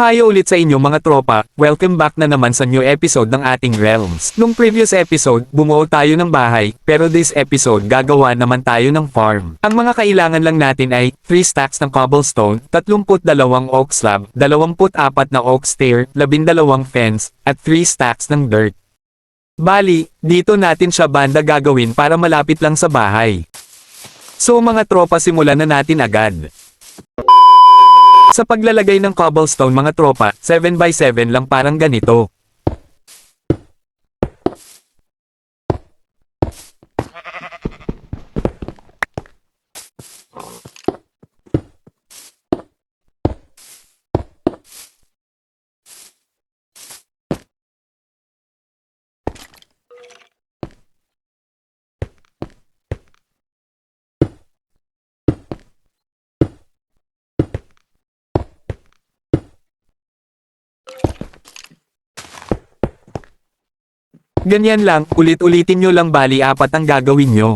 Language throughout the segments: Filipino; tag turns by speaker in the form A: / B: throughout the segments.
A: Mayo ulit sa inyo mga tropa, welcome back na naman sa new episode ng ating Realms. Nung previous episode, bumuo tayo ng bahay, pero this episode gagawa naman tayo ng farm. Ang mga kailangan lang natin ay 3 stacks ng cobblestone, 32 oak slab, 24 na oak stair, 12 fence, at 3 stacks ng dirt. Bali, dito natin siya banda gagawin para malapit lang sa bahay. So mga tropa, simulan na natin agad. Sa paglalagay ng cobblestone mga tropa, 7x7 lang parang ganito. Ganyan lang, ulit-ulitin nyo lang, bali 4 ang gagawin nyo.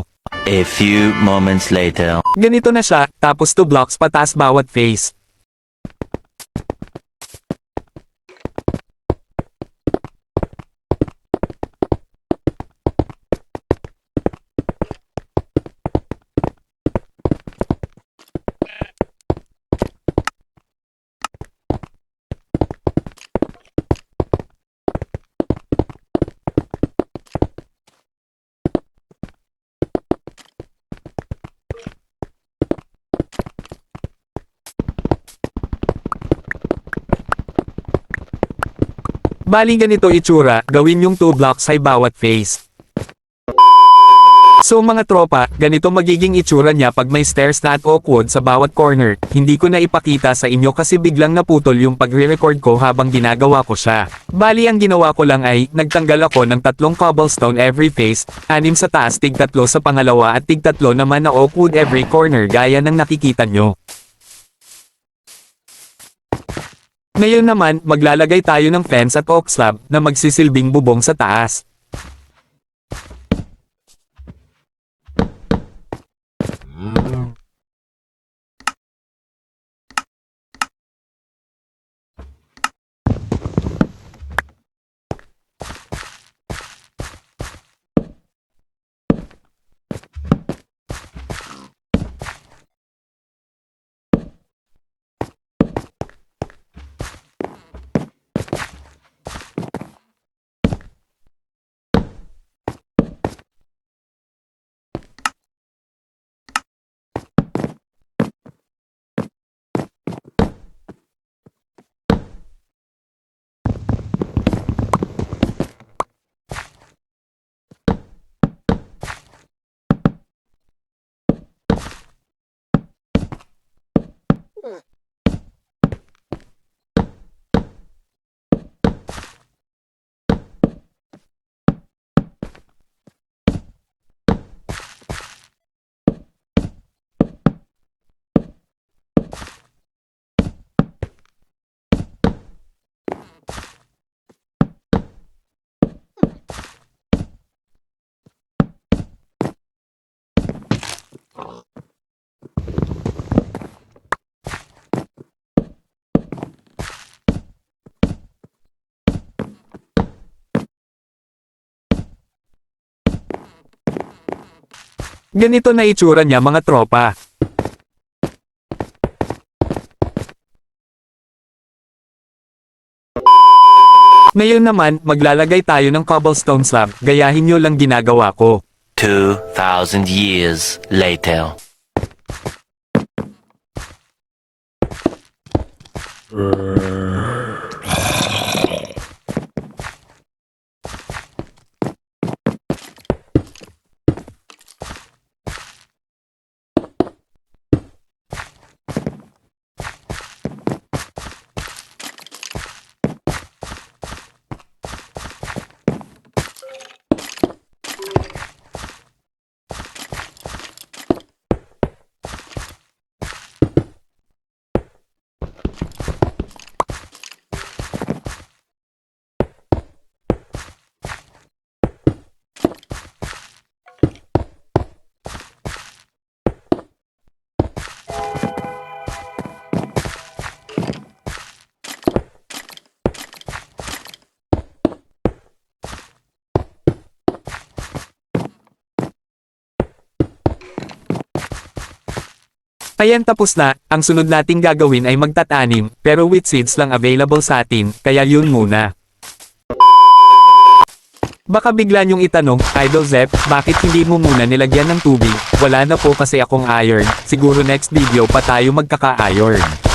B: A few moments later.
A: Ganito na siya, tapos 2 blocks pataas bawat face. Bali ganito itsura, gawin yung 2 blocks high bawat face. So mga tropa, ganito magiging itsura niya pag may stairs na at oak wood sa bawat corner. Hindi ko na ipakita sa inyo kasi biglang naputol yung pagre-record ko habang ginagawa ko siya. Bali ang ginawa ko lang ay, nagtanggal ako ng 3 cobblestone every face, 6 sa taas, tig 3 sa pangalawa at tig 3 naman na oak wood every corner gaya ng nakikita nyo. Ngayon naman, maglalagay tayo ng fence at oak slab na magsisilbing bubong sa taas. Ganito na itsura niya mga tropa. Ngayon naman, maglalagay tayo ng cobblestone slab, gayahin nyo lang ginagawa ko.
B: 2,000 years later.
A: Ayan, tapos na. Ang sunod nating gagawin ay magtatanim, pero with seeds lang available sa atin, kaya yun muna. Baka bigla niyong itanong, Idol Zep, bakit hindi mo muna nilagyan ng tubig? Wala na po kasi akong iron, siguro next video pa tayo magkaka-iron.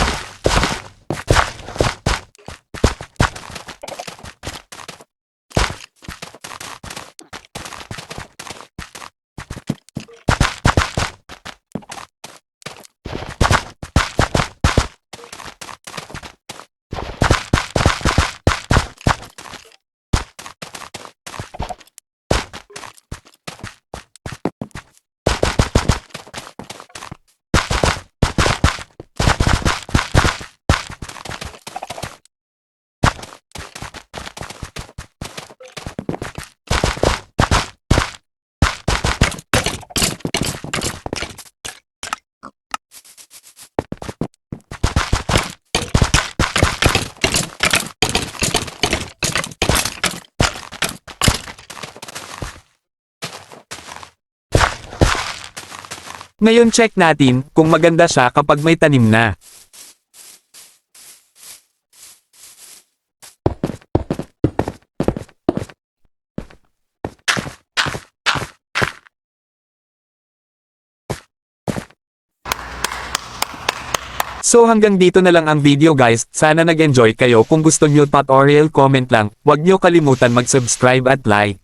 A: Ngayon check natin kung maganda siya kapag may tanim na. So hanggang dito na lang ang video guys, sana nag-enjoy kayo. Kung gusto nyo tutorial comment lang, huwag nyo kalimutan mag-subscribe at like.